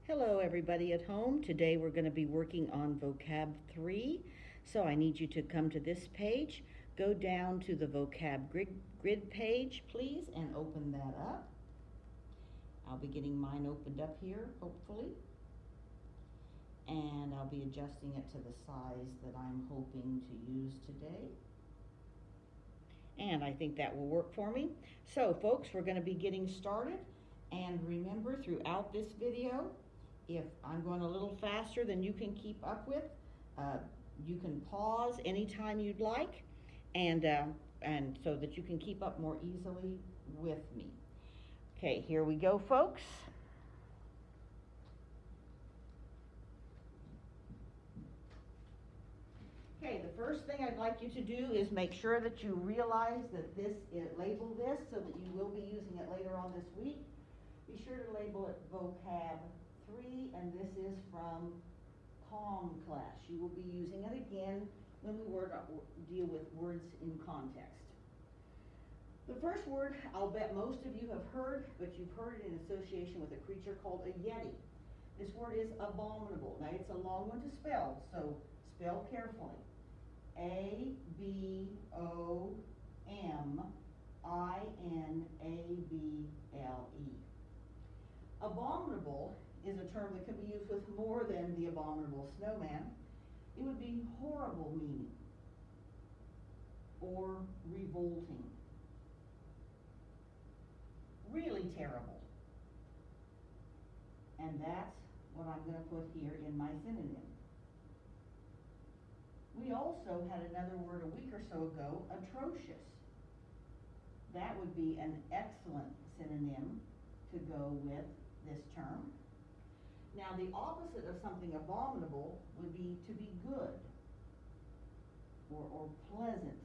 Hello everybody at home. Today we're going to be working on Vocab 3. So I need you to come to this page, go down to the Vocab grid page please and open that up. I'll be getting mine opened up here hopefully. And I'll be adjusting it to the size that I'm hoping to use today. And I think that will work for me. So folks, we're going to be getting started. And remember, throughout this video, if I'm going a little faster than you can keep up with, you can pause anytime you'd like, and so that you can keep up more easily with me. Okay, here we go, folks. Okay, the first thing I'd like you to do is make sure that you realize that label this so that you will be using it later on this week. Be sure to label it Vocab 3, and this is from COM class. You will be using it again when we deal with words in context. The first word I'll bet most of you have heard, but you've heard it in association with a creature called a yeti. This word is abominable. Now it's a long one to spell, so spell carefully. A-B-O-M-I-N-A-B-L-E. Abominable is a term that can be used with more than the abominable snowman. It would be horrible meaning or revolting. Really terrible. And that's what I'm going to put here in my synonym. We also had another word a week or so ago, atrocious. That would be an excellent synonym to go with this term. Now the opposite of something abominable would be to be good or pleasant,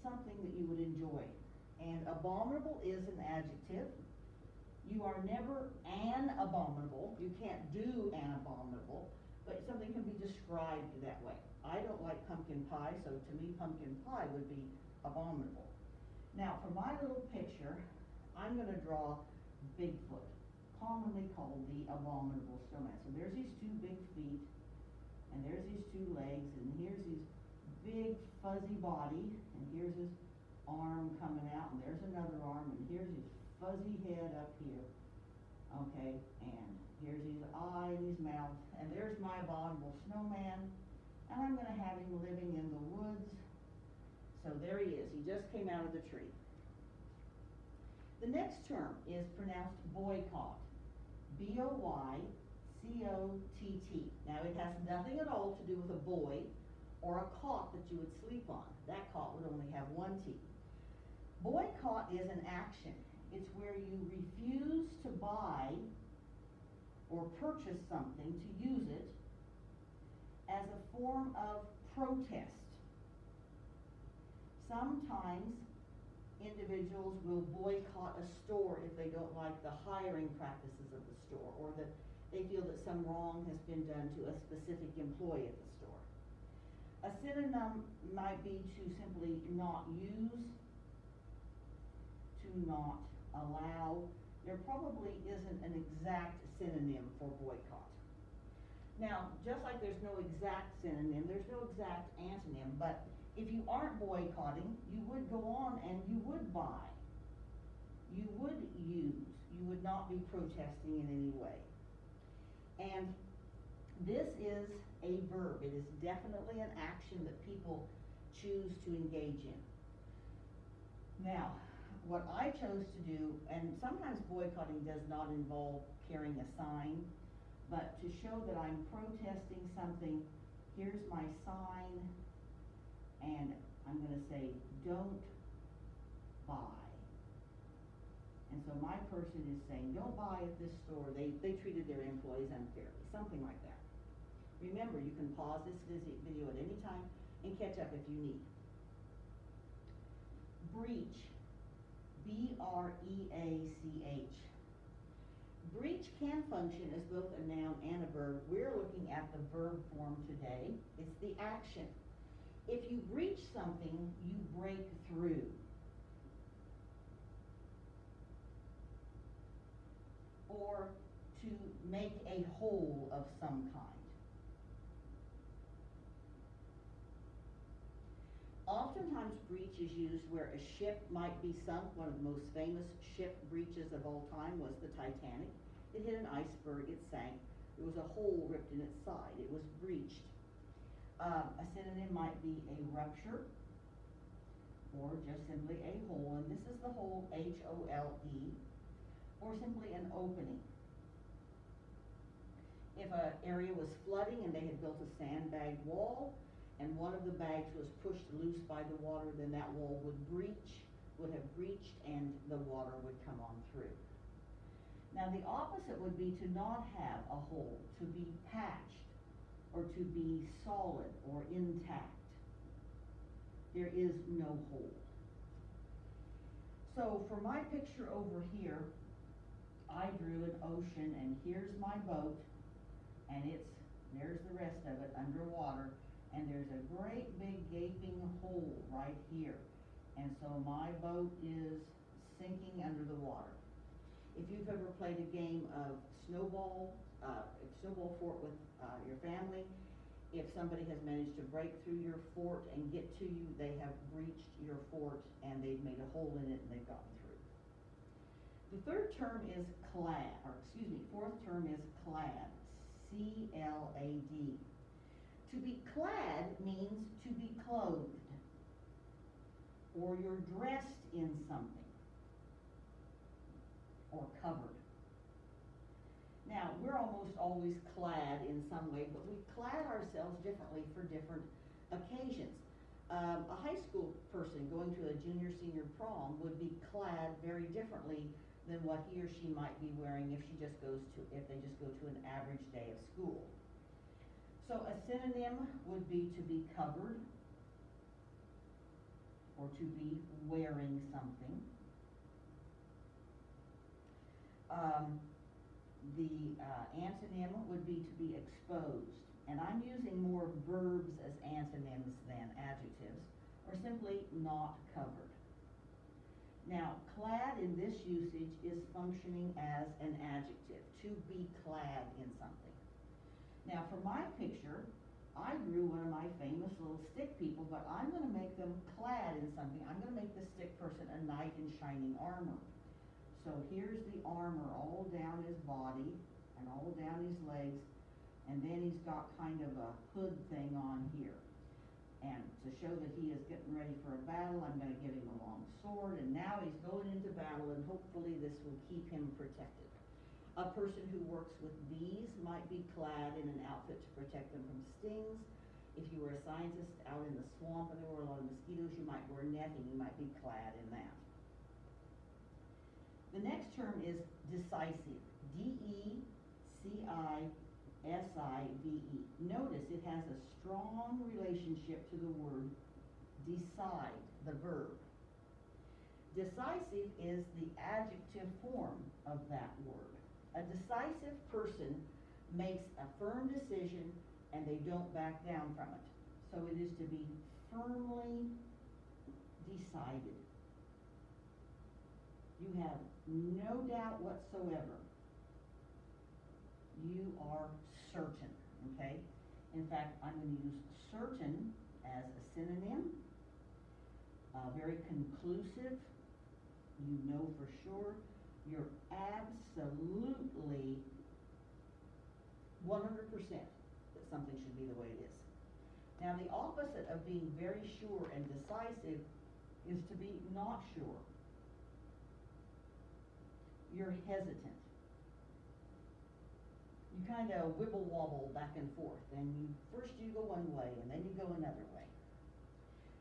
something that you would enjoy. And abominable is an adjective. You are never an abominable. You can't do an abominable, but something can be described that way. I don't like pumpkin pie, so to me pumpkin pie would be abominable. Now for my little picture, I'm going to draw Bigfoot, commonly called the abominable snowman. So there's these two big feet, and there's these two legs, and here's his big fuzzy body, and here's his arm coming out, and there's another arm, and here's his fuzzy head up here. Okay, and here's his eye and his mouth, and there's my abominable snowman, and I'm going to have him living in the woods. So there he is. He just came out of the tree. The next term is pronounced boycott. B-O-Y-C-O-T-T. Now it has nothing at all to do with a boy or a cot that you would sleep on. That cot would only have one T. Boycott is an action. It's where you refuse to buy or purchase something to use it as a form of protest. Sometimes individuals will boycott a store if they don't like the hiring practices of the store, or that they feel that some wrong has been done to a specific employee at the store. A synonym might be to simply not use, to not allow. There probably isn't an exact synonym for boycott. Now, just like there's no exact synonym, there's no exact antonym, but if you aren't boycotting, you would go on and you would buy. You would use. You would not be protesting in any way. And this is a verb. It is definitely an action that people choose to engage in. Now, what I chose to do, and sometimes boycotting does not involve carrying a sign, but to show that I'm protesting something, here's my sign, and I'm going to say, don't buy. And so my person is saying, don't buy at this store. They treated their employees unfairly, something like that. Remember, you can pause this video at any time and catch up if you need. Breach, B-R-E-A-C-H. Breach can function as both a noun and a verb. We're looking at the verb form today. It's the action. If you breach something, you break through. Or to make a whole of some kind. Oftentimes breach is used where a ship might be sunk. One of the most famous ship breaches of all time was the Titanic. It hit an iceberg, it sank. There was a hole ripped in its side. It was breached. A synonym might be a rupture or just simply a hole, and this is the hole, H-O-L-E, or simply an opening. If an area was flooding and they had built a sandbag wall, and one of the bags was pushed loose by the water, then that wall would have breached, and the water would come on through. Now the opposite would be to not have a hole, to be patched, or to be solid or intact. There is no hole. So for my picture over here, I drew an ocean, and here's my boat, and there's the rest of it underwater, and there's a great big gaping hole right here. And so my boat is sinking under the water. If you've ever played a game of snowball fort with your family, if somebody has managed to break through your fort and get to you, they have breached your fort and they've made a hole in it and they've gotten through. The fourth term is clad, C-L-A-D. To be clad means to be clothed, or you're dressed in something, or covered. Now, we're almost always clad in some way, but we clad ourselves differently for different occasions. A high school person going to a junior-senior prom would be clad very differently than what he or she might be wearing if they just go to an average day of school. So a synonym would be to be covered, or to be wearing something. The antonym would be to be exposed. And I'm using more verbs as antonyms than adjectives, or simply not covered. Now, clad in this usage is functioning as an adjective, to be clad in something. Now, for my picture, I drew one of my famous little stick people, but I'm going to make them clad in something. I'm going to make the stick person a knight in shining armor. So here's the armor all down his body and all down his legs, and then he's got kind of a hood thing on here. And to show that he is getting ready for a battle, I'm going to give him a long sword, and now he's going into battle, and hopefully this will keep him protected. A person who works with bees might be clad in an outfit to protect them from stings. If you were a scientist out in the swamp and there were a lot of mosquitoes, you might wear netting, you might be clad in that. The next term is decisive, D-E-C-I-S-I-V-E. Notice it has a strong relationship to the word decide, the verb. Decisive is the adjective form of that word. A decisive person makes a firm decision and they don't back down from it. So it is to be firmly decided. You have no doubt whatsoever. You are certain, okay? In fact, I'm going to use certain as a synonym, very conclusive. You know for sure. You're absolutely 100% that something should be the way it is. Now, the opposite of being very sure and decisive is to be not sure. You're hesitant. You kind of wibble wobble back and forth, and first you go one way and then you go another way.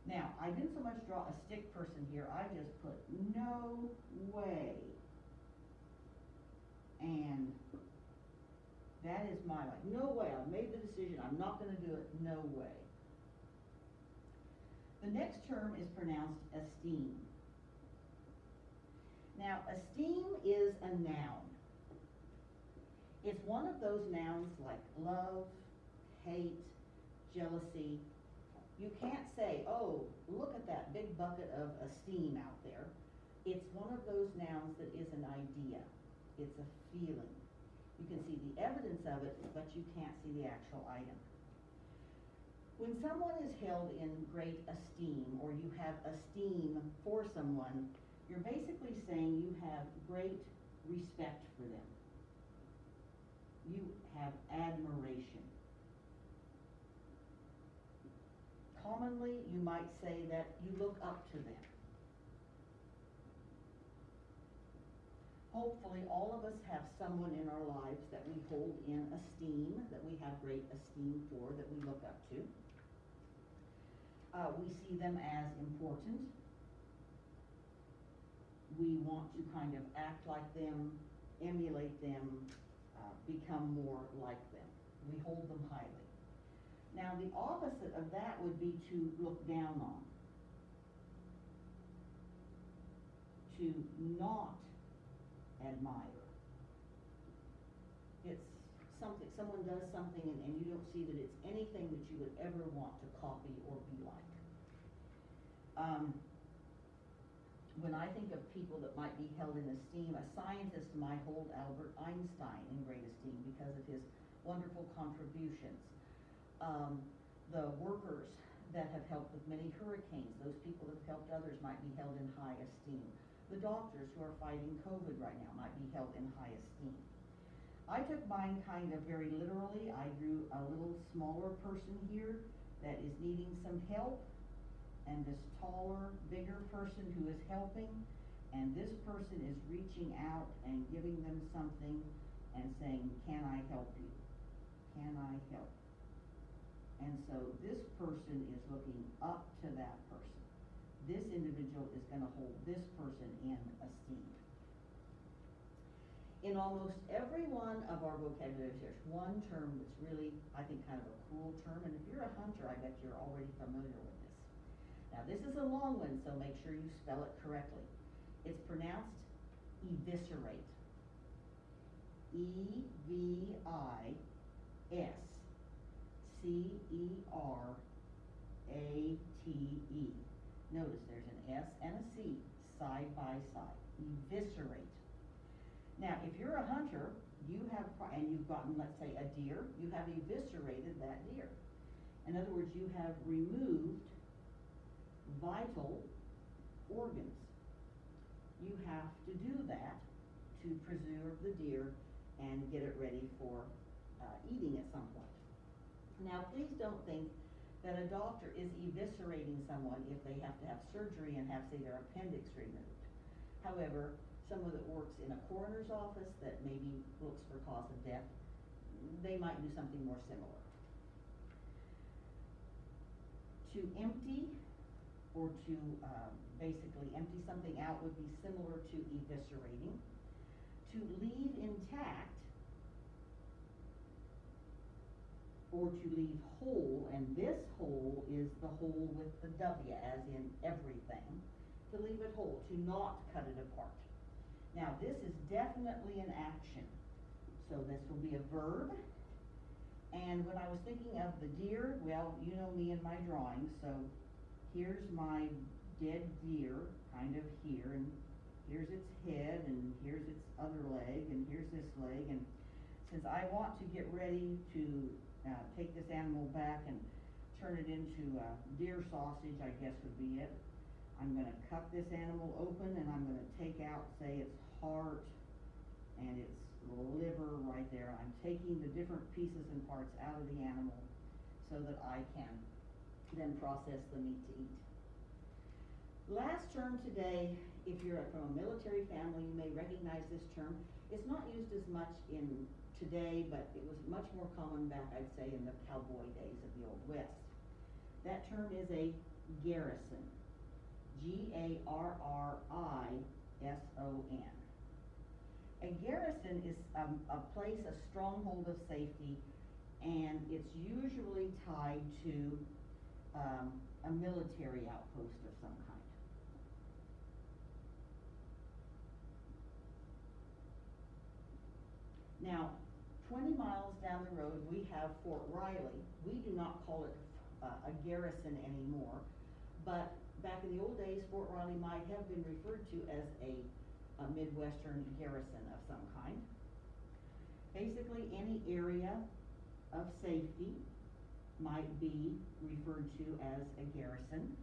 Now, I didn't so much draw a stick person here, I just put no way. And that is my life. No way, I've made the decision, I'm not going to do it, no way. The next term is pronounced esteem. Now, esteem is a noun. It's one of those nouns like love, hate, jealousy. You can't say, oh, look at that big bucket of esteem out there. It's one of those nouns that is an idea. It's a feeling. You can see the evidence of it, but you can't see the actual item. When someone is held in great esteem, or you have esteem for someone, you're basically saying you have great respect for them. You have admiration. Commonly, you might say that you look up to them. Hopefully, all of us have someone in our lives that we hold in esteem, that we have great esteem for, that we look up to. We see them as important. We want to kind of act like them, emulate them, become more like them. We hold them highly. Now, the opposite of that would be to look down on, to not admire. It's something, someone does something and you don't see that it's anything that you would ever want to copy or be like. When I think of people that might be held in esteem, a scientist might hold Albert Einstein in great esteem because of his wonderful contributions. The workers that have helped with many hurricanes, those people that have helped others might be held in high esteem. The doctors who are fighting COVID right now might be held in high esteem. I took mine kind of very literally. I drew a little smaller person here that is needing some help, and this taller, bigger person who is helping, and this person is reaching out and giving them something and saying, can I help you? Can I help? And so this person is looking up to that person. This individual is going to hold this person in esteem. In almost every one of our vocabularies, there's one term that's really, I think, kind of a cool term, and if you're a hunter, I bet you're already familiar with this. Now, this is a long one, so make sure you spell it correctly. It's pronounced eviscerate. E-V-I-S-C-E-R-A-T-E. Notice there's an S and a C side by side. Eviscerate. Now, if you're a hunter, you have, and you've gotten, let's say, a deer, you have eviscerated that deer. In other words, you have removed vital organs. You have to do that to preserve the deer and get it ready for eating at some point. Now, please don't think that a doctor is eviscerating someone if they have to have surgery and have, say, their appendix removed. However, someone that works in a coroner's office that maybe looks for cause of death, they might do something more similar. To empty or to basically empty something out would be similar to eviscerating. To leave intact or to leave whole, and this whole is the whole with the W, as in everything. To leave it whole, to not cut it apart. Now, this is definitely an action. So this will be a verb. And when I was thinking of the deer, well, you know me and my drawings, so here's my dead deer, kind of here, and here's its head, and here's its other leg, and here's this leg, and since I want to get ready to take this animal back and turn it into deer sausage, I guess would be it, I'm going to cut this animal open, and I'm going to take out, say, its heart and its liver right there. I'm taking the different pieces and parts out of the animal so that I can then process the meat to eat. Last term today, if you're from a military family, you may recognize this term. It's not used as much in today, but it was much more common back, I'd say, in the cowboy days of the Old West. That term is a garrison. G-A-R-R-I-S-O-N. A garrison is a place, a stronghold of safety, and it's usually tied to a military outpost of some kind. Now, 20 miles down the road, we have Fort Riley. We do not call it a garrison anymore, but back in the old days, Fort Riley might have been referred to as a Midwestern garrison of some kind. A Basically, any area of safety might be referred to as a garrison.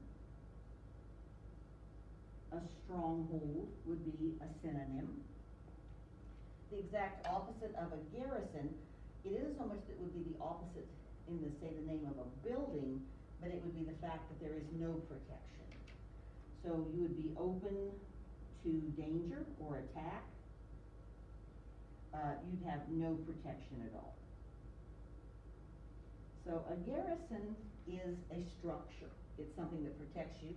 A stronghold would be a synonym. The exact opposite of a garrison, it isn't so much that it would be the opposite in the, say, the name of a building, but it would be the fact that there is no protection. So you would be open to danger or attack. You'd have no protection at all. So a garrison is a structure. It's something that protects you.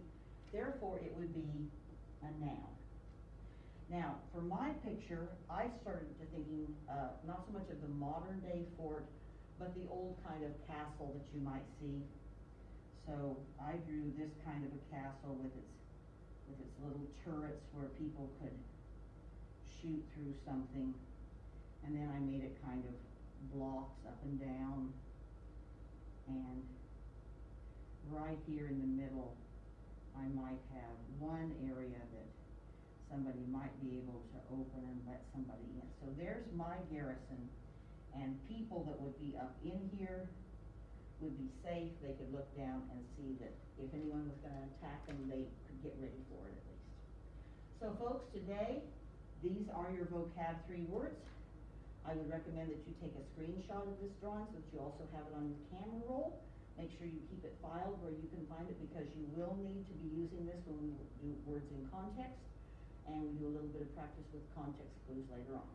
Therefore, it would be a noun. Now, for my picture, I started to thinking not so much of the modern day fort, but the old kind of castle that you might see. So I drew this kind of a castle with its little turrets where people could shoot through something, and then I made it kind of blocks up and down, and right here in the middle I might have one area that somebody might be able to open and let somebody in. So there's my garrison, and people that would be up in here would be safe. They could look down and see that if anyone was going to attack them, they could get ready for it at least. So folks, today, these are your vocab 3 words. I would recommend that you take a screenshot of this drawing so that you also have it on your camera roll. Make sure you keep it filed where you can find it, because you will need to be using this when we do words in context, and we do a little bit of practice with context clues later on.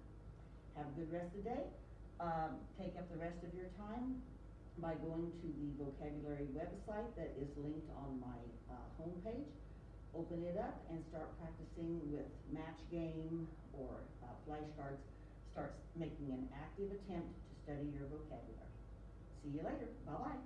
Have a good rest of the day. Take up the rest of your time by going to the vocabulary website that is linked on my homepage. Open it up and start practicing with match game or flashcards. Start making an active attempt to study your vocabulary. See you later. Bye-bye.